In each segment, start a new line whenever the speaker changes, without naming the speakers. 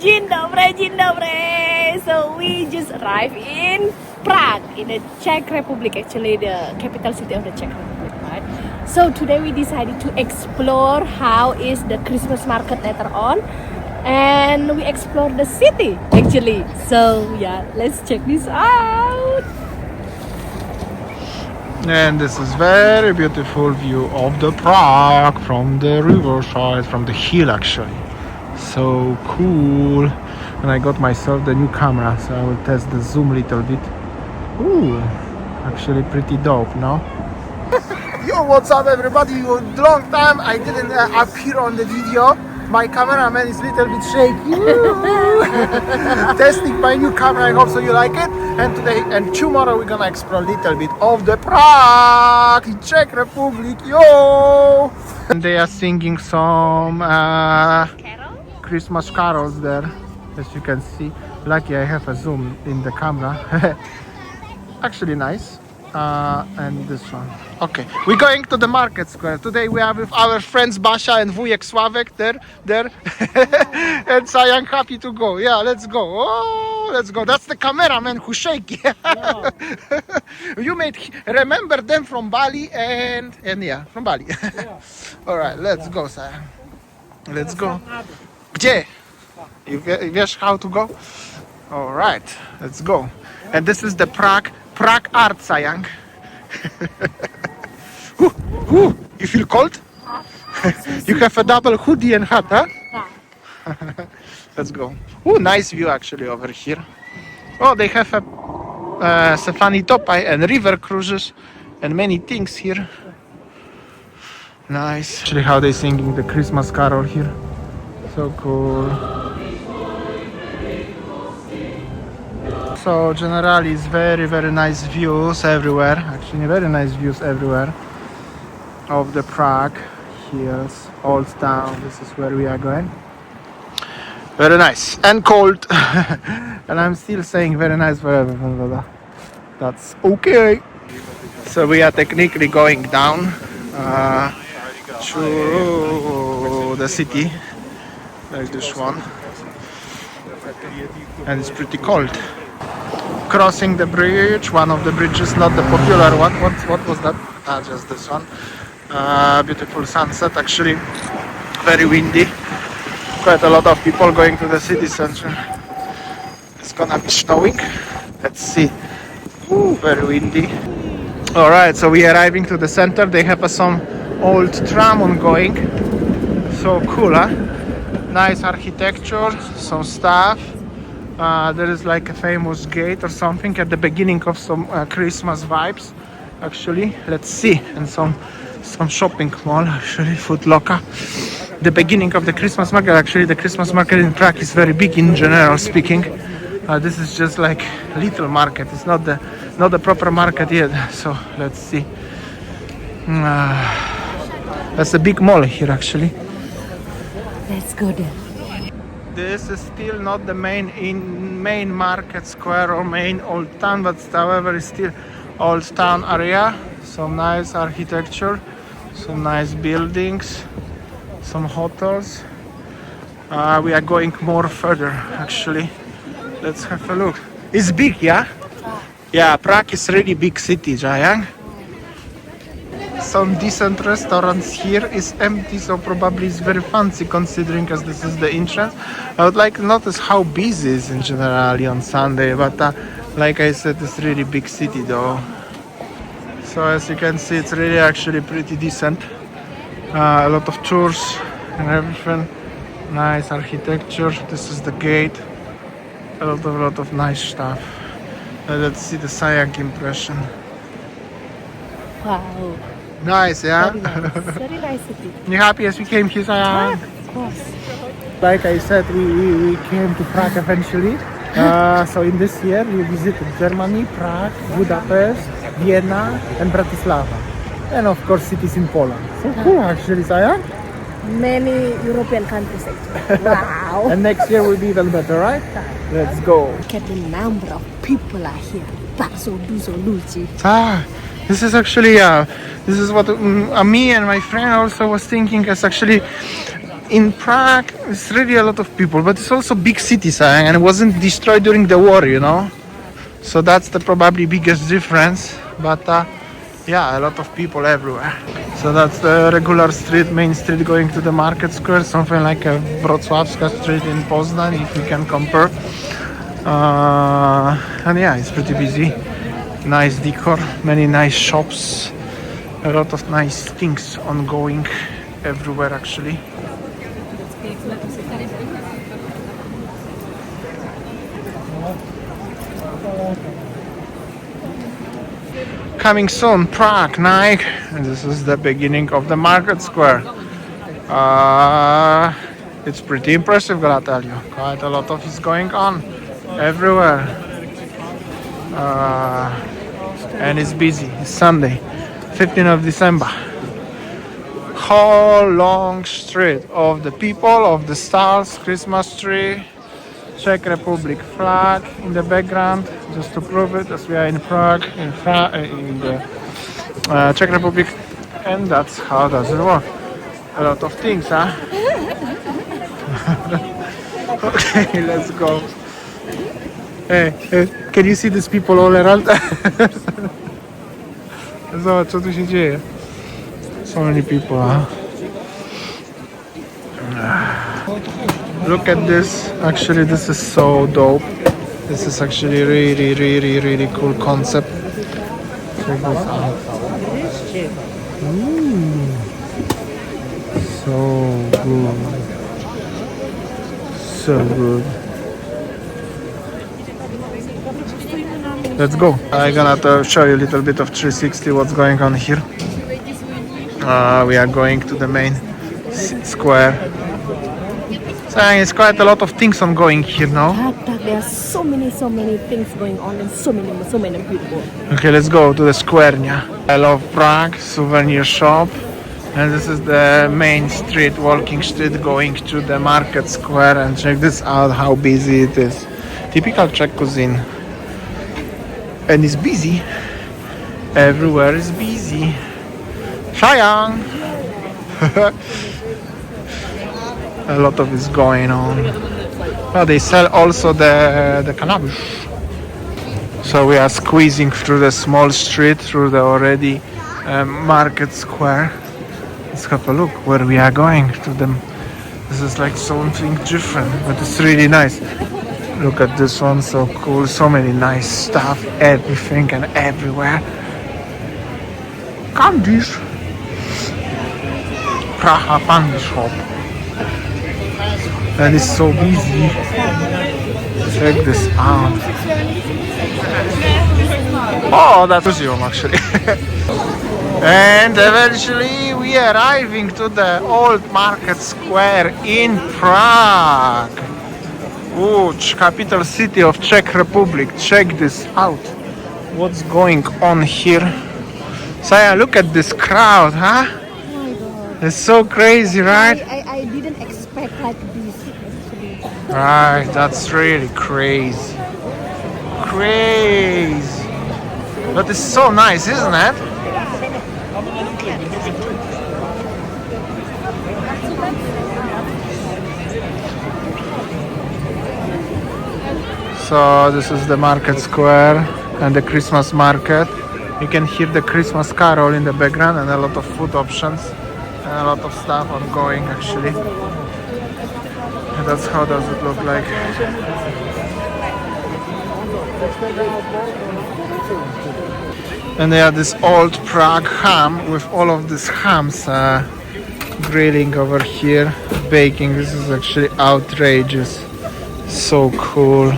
Dzień dobry. So we just arrived in Prague, in the Czech Republic, actually the capital city of the Czech Republic, right? So today we decided to explore how is the Christmas market later on, and we explore the city actually. So yeah, let's check this out.
And this is very beautiful view of the Prague from the riverside, from the hill actually. So cool. And I got myself the new camera, so I will test the zoom a little bit. Ooh, actually pretty dope, no? Yo, what's up everybody? Long time I didn't appear on the video. My cameraman is a little bit shaky. Testing my new camera, I hope so you like it. And today and tomorrow we're gonna explore a little bit of the Prague, Czech Republic, yo! And they are singing some Christmas carols there, as you can see. Lucky I have a zoom in the camera. Actually nice. And this one. Okay, we're going to the market square. Today we are with our friends Basia and Wujek Sławek there. And so I'm happy to go. Yeah, let's go. Oh, let's go. That's the cameraman who's shaky. Yeah. You remember them from Bali and yeah, from Bali. Yeah. All right, let's go, Sayang. Let's go. Gdzie? You wiesz how to go? All right, let's go. And this is the Prague art, Sayang. You feel cold? You have a double hoodie and hat, huh? Let's go. Oh, nice view actually over here. Oh, they have a Safari Topai and river cruises and many things here. Nice. Actually, how they singing the Christmas carol here. So cool. So generally it's very nice views everywhere. Actually very nice views everywhere of the Prague hills, old town. This is where we are going. Very nice and cold. And I'm still saying very nice forever. That's okay. So we are technically going down to the city, like this one, and it's pretty cold. Crossing the bridge, one of the bridges, not the popular one. What was that? Just this one. Beautiful sunset, actually very windy. Quite a lot of people going to the city center. It's gonna be snowing. Let's see. Ooh, very windy. All right, so we are arriving to the center. They have some old tram ongoing. So cool, huh? Nice architecture, some stuff. There is like a famous gate or something at the beginning of some Christmas vibes. Actually, let's see, and some shopping mall, actually Foot Locker. The beginning of the Christmas market. Actually, the Christmas market in Prague is very big in general speaking. This is just like little market. It's not the proper market yet. So let's see. That's a big mall here actually.
Let's go there.
This is still not the main market square or main old town, but however it's still old town area. Some nice architecture, some nice buildings, some hotels. We are going more further actually. Let's have a look. It's big, yeah? Yeah, Prague is really big city, Jayang. Some decent restaurants here is empty, so probably it's very fancy considering as this is the entrance. I would like to notice how busy it is in general on Sunday, but like I said, it's really big city though. So as you can see, it's really actually pretty decent. A lot of tours and everything. Nice architecture. This is the gate. A lot of nice stuff. Let's see the Sayang impression.
Wow.
Nice, yeah?
Very nice city.
You happy as we came here, Sayang?
Of course.
Like I said, we came to Prague eventually. So in this year we visited Germany, Prague, Budapest, Vienna and Bratislava. And of course cities in Poland. So cool actually, Sayang.
Many European countries actually. Wow.
And next year will be even better, right? Let's go.
Look at the number of people are here. That's so luci.
This is actually, this is what me and my friend also was thinking, as actually in Prague, it's really a lot of people, but it's also big city, and it wasn't destroyed during the war, you know. So that's the probably biggest difference. But yeah, a lot of people everywhere. So that's the regular street, main street going to the market square, something like a Wrocławska street in Poznan, if we can compare. And yeah, it's pretty busy. Nice decor, many nice shops, a lot of nice things ongoing everywhere actually. Coming soon, Prague, Nike, and this is the beginning of the market square. It's pretty impressive, gotta tell you. Quite a lot of is going on everywhere. And it's busy. It's Sunday, 15th of December. Whole long street of the people, of the stars, Christmas tree, Czech Republic flag in the background, just to prove it, as we are in Prague, in the Czech Republic, and that's how does it work. A lot of things, huh? Okay, let's go. Hey, can you see these people all around? Zobacz, co tu się dzieje. So many people, huh? Look at this. Actually, this is so dope. This is actually really cool concept. Check this out. Ooh. So good. So good. Let's go. I'm gonna show you a little bit of 360 what's going on here. We are going to the main square. So it's quite a lot of things ongoing here now.
There are so many things going on and so many people.
Okay, let's go to the square. Yeah. I love Prague, souvenir shop. And this is the main street, walking street going to the market square. And check this out, how busy it is. Typical Czech cuisine. And it's busy. Everywhere is busy. Shayang! A lot of is going on. Oh, they sell also the cannabis. So we are squeezing through the small street, through the already market square. Let's have a look where we are going to them. This is like something different, but it's really nice. Look at this one, so cool. So many nice stuff, everything and everywhere. Candies. Praha candy shop. And it's so busy. Check this out. Oh, that's museum actually. And eventually we are arriving to the old market square in Prague. Ooh, capital city of Czech Republic. Check this out. What's going on here? Saya, look at this crowd, huh?
Oh my god.
It's so crazy, right?
I didn't expect like this actually.
Right, that's really crazy. Crazy. But it's so nice, isn't it? So this is the market square and the Christmas market. You can hear the Christmas carol in the background and a lot of food options and a lot of stuff ongoing actually. And that's how does it look like. And they have this old Prague ham with all of these hams grilling over here, baking. This is actually outrageous. So cool.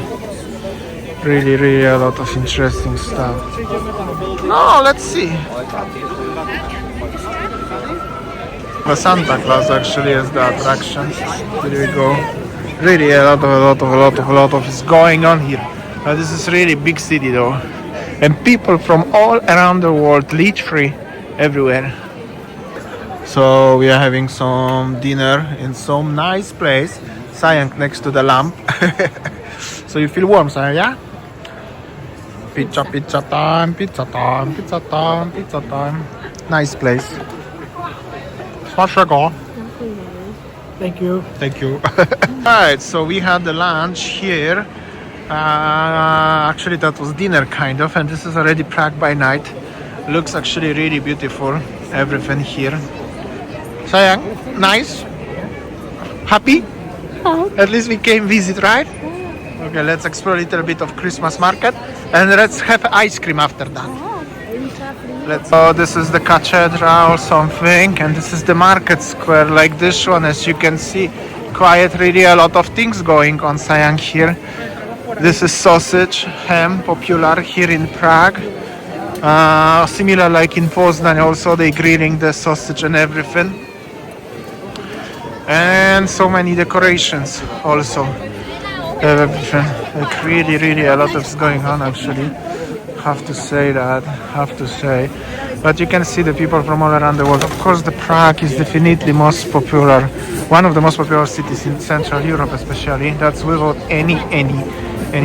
Really a lot of interesting stuff. Oh, let's see. The Santa Claus actually is the attraction. Here we go. Really a lot of is going on here. This is really big city though. And people from all around the world, literally everywhere. So we are having some dinner in some nice place. Sayang next to the lamp. So you feel warm, Sayang, yeah? Pizza time, pizza time, pizza time, pizza time. Nice place. Smacznego. Thank you. Thank you. Right, so we had the lunch here. Actually, that was dinner kind of, and this is already Prague by night. Looks actually really beautiful. Everything here. Sayang, nice. Happy? At least we came visit, right? Okay, let's explore a little bit of Christmas market, and let's have ice cream after that. Oh, this is the cathedral something, and this is the market square like this one. As you can see, quite really a lot of things going on, Sayang, here. This is sausage, ham, popular here in Prague. Similar like in Poznan also, they grilling the sausage and everything. And so many decorations also. Everything. Like really a lot is going on actually. Have to say. But you can see the people from all around the world. Of course, the Prague is definitely most popular, one of the most popular cities in Central Europe, especially. That's without any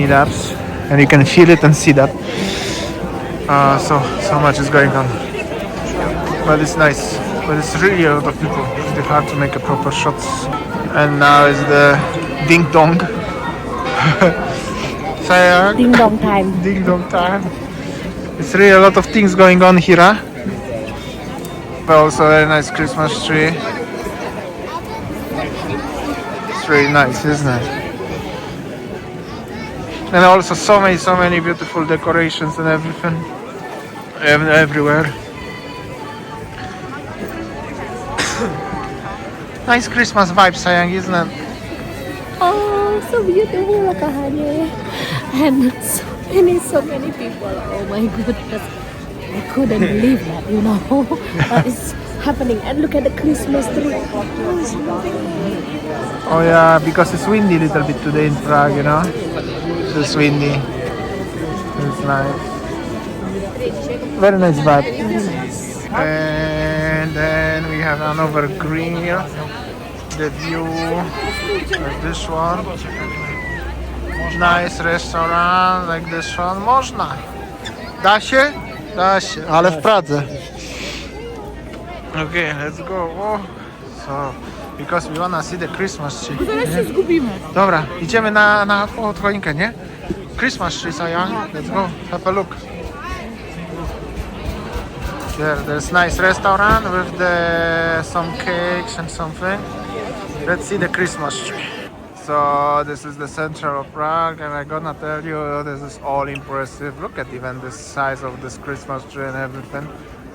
doubts, and you can feel it and see that. So much is going on. But it's nice. But it's really a lot of people. It's hard to make a proper shots. And now is the ding dong. Sayang.
Ding dong time.
Ding dong time. It's really a lot of things going on here. Huh? But also a very nice Christmas tree. It's really nice, isn't it? And also so many beautiful decorations and everything. Everywhere. Nice Christmas vibe, Sayang, isn't it?
Oh, so beautiful, Kahane. And so many people. Oh my goodness. I couldn't believe that, you know. But it's happening. And look at the Christmas tree. Oh, it's lovely.
Oh yeah, because it's windy a little bit today in Prague, you know. It's windy. It's nice. Very nice vibe. And then we have another grill. The view like this one. Nice restaurant like this one. Można. Da się? Da się, ale w Pradze. Okay, let's go. Oh. So, because we wanna see the Christmas tree. Dobra, idziemy na choinkę, nie? Christmas tree, Sayang. Let's go, have a look. There's nice restaurant with some cakes and something. Let's see the Christmas tree. So this is the center of Prague, and I'm gonna tell you, this is all impressive. Look at even the size of this Christmas tree and everything.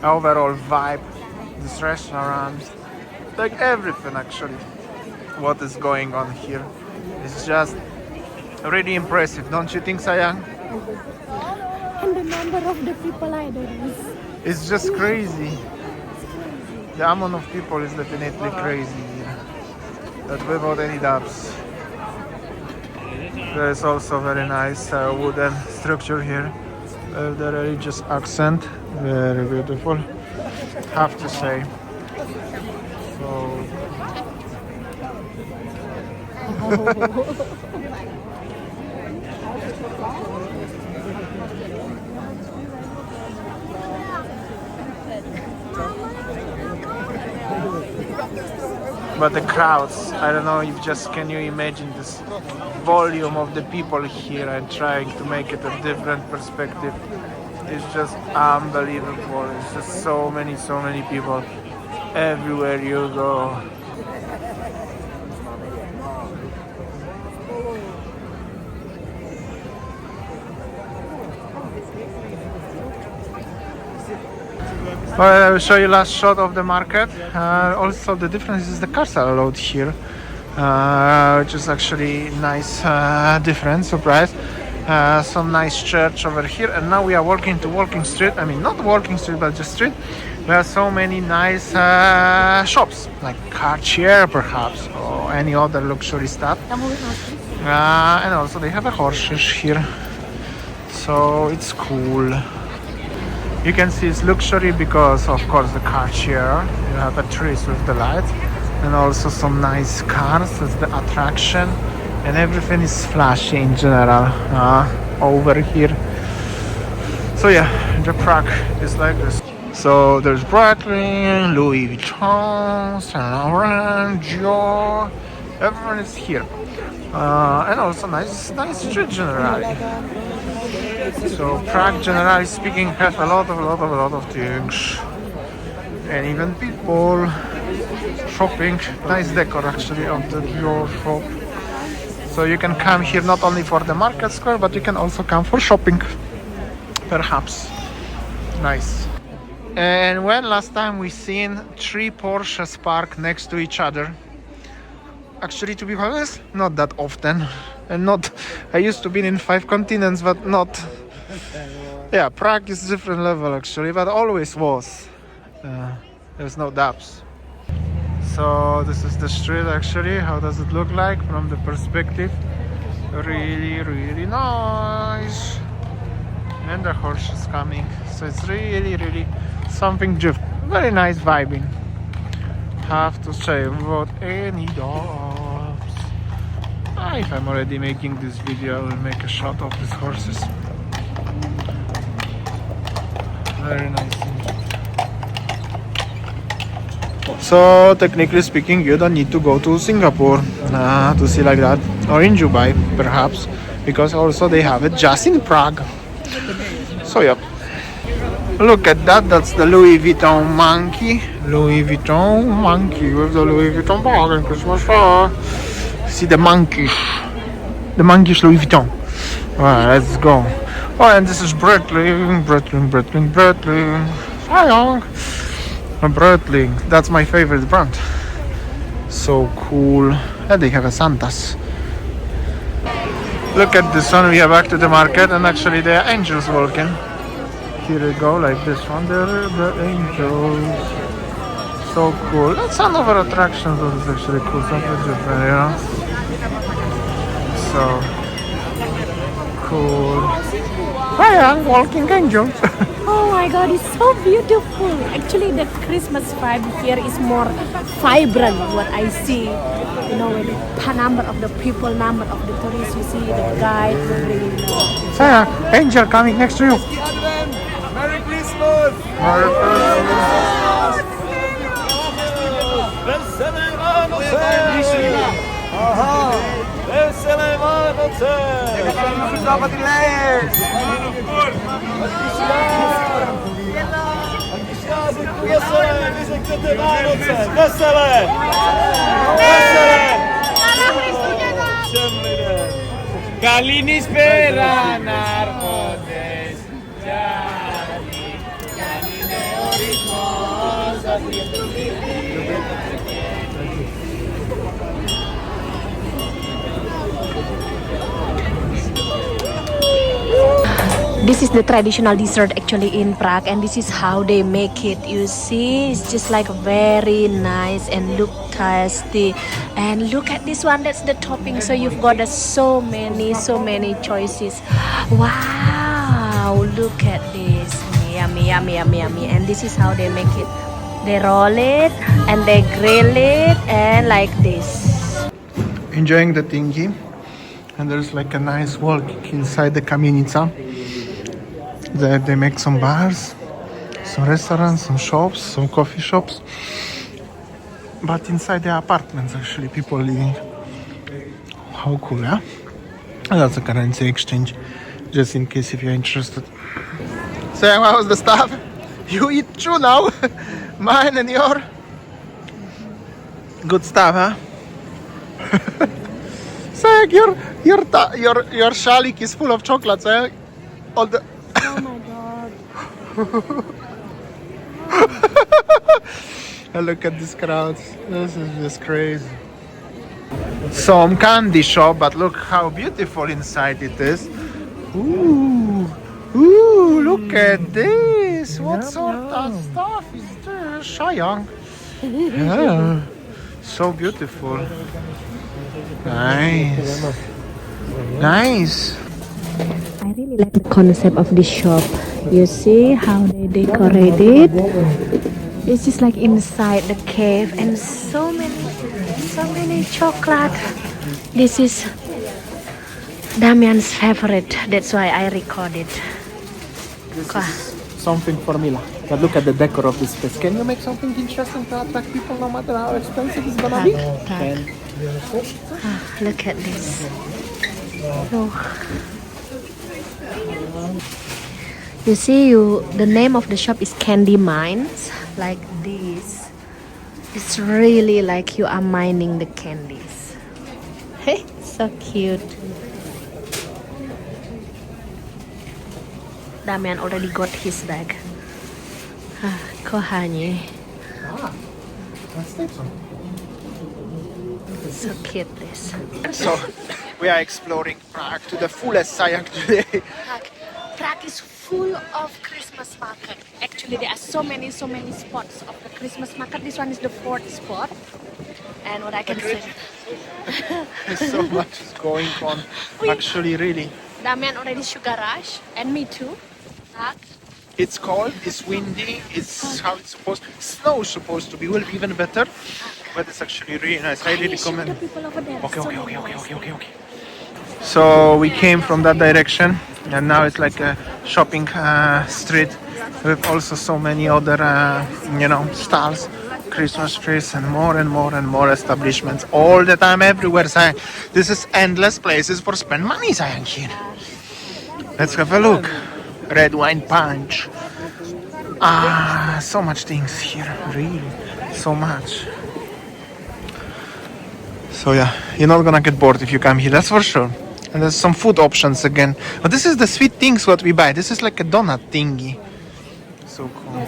Overall vibe, this restaurant, like everything actually. What is going on here? It's just really impressive, don't you think, Sayang?
And the number of the people I don't know.
It's just crazy. The amount of people is definitely crazy. But without any doubts. There is also very nice wooden structure here with the religious accent. Very beautiful, have to say. So. But the crowds, I don't know if can you imagine this volume of the people here and trying to make it a different perspective. It's just unbelievable. It's just so many people everywhere you go. Well, I will show you last shot of the market. Also, the difference is the cars are allowed here, which is actually nice difference, surprise. Some nice church over here, and now we are walking to walking street. I mean, not walking street, but just street. There are so many nice shops, like Cartier perhaps, or any other luxury stuff. And also they have a horses here, so it's cool. You can see it's luxury because, of course, the Cartier. You have the trees with the lights, and also some nice cars. That's the attraction, and everything is flashy in general over here. So yeah, the Prague is like this. So there's Breitling, Louis Vuitton, Saint Laurent, Dior. Everyone is here, and also nice street generally. So Prague, generally speaking, has a lot of things, and even people shopping. Nice decor actually of the Dior shop. So you can come here not only for the market square, but you can also come for shopping, perhaps. Nice. And when last time we seen 3 Porsches parked next to each other? Actually, to be honest, not that often. And not, I used to be in 5 continents, but not. Yeah, Prague is different level actually, but always was. There's no doubts. So this is the street actually. How does it look like from the perspective? Really nice. And the horse is coming. So it's really something different. Very nice vibing. Have to say, without any doubts. If I'm already making this video, I will make a shot of these horses. Very nice. So technically speaking, you don't need to go to Singapore to see like that, or in Dubai perhaps, because also they have it just in Prague. So yeah, look at that. That's the Louis Vuitton monkey. Louis Vuitton monkey with the Louis Vuitton bag and Christmas tree. See the monkeys. The monkeys Louis Vuitton. Alright, let's go. Oh, and this is Breitling. Breitling. That's my favorite brand. So cool. And they have a Santas. Look at this one. We are back to the market, and actually there are angels walking. Here we go, like this one. There are the angels. So cool. That's another attraction. So it's actually cool. Something different, you know. So cool. Hi, walking angels.
Oh my god, it's so beautiful. Actually, the Christmas vibe here is more vibrant, what I see. You know, with the number of the people, number of the tourists, you see the guide,
So, angel coming next to you.
Merry Christmas!
Merry Christmas.
Veselé Vánoce! Aha! Veselé Vánoce! Veselé! Vy řeknete Vánoce! Veselé! Veselé! Všem lidem! Kalini spera narkodes!
This is the traditional dessert actually in Prague, and this is how they make it. You see, it's just like very nice and look tasty. And look at this one, that's the topping. So you've got so many choices. Wow, look at this. Yummy. And this is how they make it. They roll it and they grill it and like this.
Enjoying the thingy, and there's like a nice walk inside the kamienica. There they make some bars, some restaurants, some shops, some coffee shops. But inside the apartments actually people living. How cool, yeah? And that's a currency exchange, just in case if you're interested. So how was the stuff? You eat two now? Mine and your? Good stuff, huh? So your shalik is full of chocolates, eh? All the
Oh my god.
And look at these crowds. This is just crazy. Some candy shop, but look how beautiful inside it is. Ooh, look at this. What sort of stuff is this? Shayang. Yeah. So beautiful. Nice.
I really like the concept of this shop. You see how they decorate it? It's just like inside the cave, and so many chocolate. This is Damian's favorite. That's why I recorded.
This is something for Mila. But look at the decor of this place. Can you make something interesting to attract people no matter how expensive it's gonna be?
Tak. Look at this. Oh. You see, the name of the shop is Candy Mines. Like this. It's really like you are mining the candies. Hey, so cute. Damian already got his bag. Kochani.
Let's take some.
So cute this.
So, we are exploring Prague to the fullest Sayang today.
Prague is full of Christmas market. Actually, there are so many spots of the Christmas market. This one is the fourth spot. And what I can say,
There's so much is going on. Actually, really.
Damian already sugar rush, and me too.
It's cold, it's windy, it's how it's supposed to. Snow is supposed to be, will be even better. But it's actually really nice. I really recommend.
The people over there.
Okay. So we came from that direction, and now it's like a shopping street with also so many other, stalls, Christmas trees, and more establishments all the time, everywhere. Sayang, this is endless places for spend money, Sayang, here. Let's have a look. Red wine punch. So much things here, really, so much. So yeah, you're not gonna get bored if you come here, that's for sure. And there's some food options again. But this is the sweet things what we buy. This is like a donut thingy. So cool.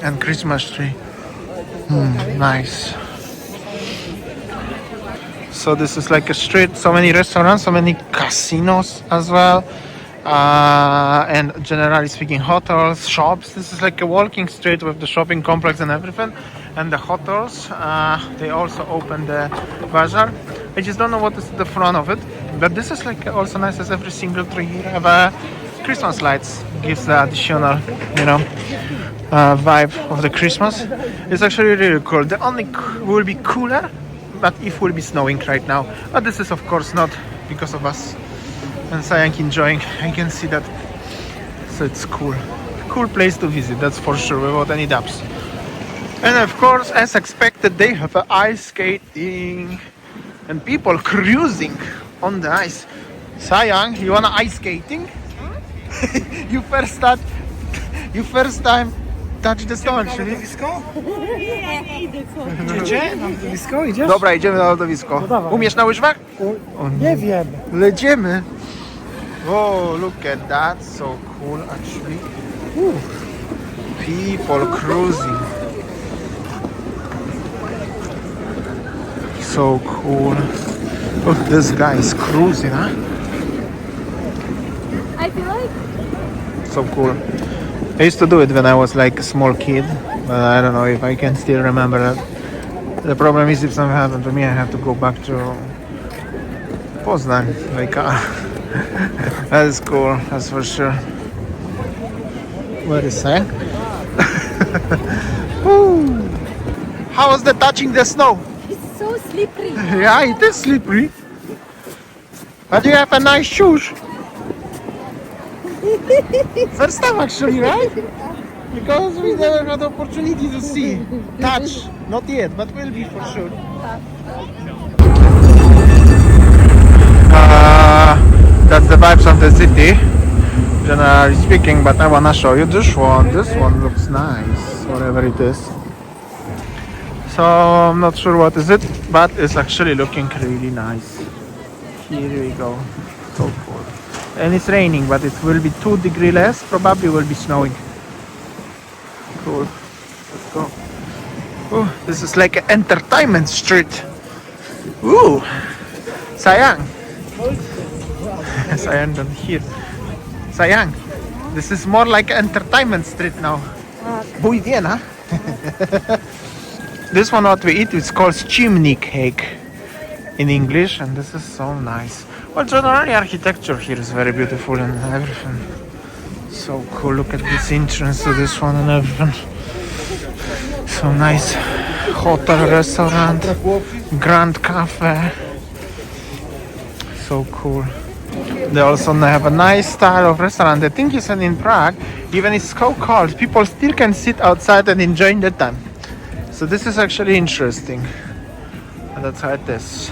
And Christmas tree. Nice. So this is like a street, so many restaurants, so many casinos as well. And generally speaking, hotels, shops. This is like a walking street with the shopping complex and everything. And the hotels, they also open the bazaar. I just don't know what is the front of it, but this is like also nice as every single tree here have Christmas lights. Gives the additional, vibe of the Christmas. It's actually really cool. The only will be cooler, but if will be snowing right now. But this is of course not because of us. And Sayang enjoying, I can see that. So it's cool. Cool place to visit, that's for sure, without any doubts. And of course, as expected, they have ice skating and people cruising on the ice. Sayang, you wanna ice skating? you first time touch the stone, czyli?
Idziecie? Na lotnisko idziesz?
Dobra, idziemy na lodowisko. Umiesz na łyżwach?
Nie wiem.
Lecimy. Oh, look at that, so cool actually. People cruising. So cool. Look, this guy is cruising, huh?
I feel like
So cool. I used to do it when I was like a small kid, but I don't know if I can still remember that. The problem is if something happened to me, I have to go back to Poznań. Like, that is cool, that's for sure. Where is Sayang? How was the touching the snow?
it's so slippery.
Yeah, it is slippery. But you have a nice shoes. First time actually, right? Because we never had the opportunity to see. Touch, not yet, but will be for sure. That's the vibes of the city, generally speaking, but I wanna show you this one. This one looks nice, whatever it is. So I'm not sure what is it, but it's actually looking really nice. Here we go. So cool. And it's raining, but it will be 2 degrees less, probably will be snowing. Cool. Let's go. Oh, this is like an entertainment street. Ooh, Sayang. Sayang don't hear. Sayang, this is more like an entertainment street now. Muy bien, huh? This one what we eat is called chimney cake in English, and this is so nice. Well, generally architecture here is very beautiful and everything. So cool, look at this entrance to this one and everything. So nice. Hotel, restaurant, grand cafe. So cool. They also have a nice style of restaurant. The thing is that in Prague, even it's so cold, people still can sit outside and enjoy the time. So this is actually interesting. And that's how it is.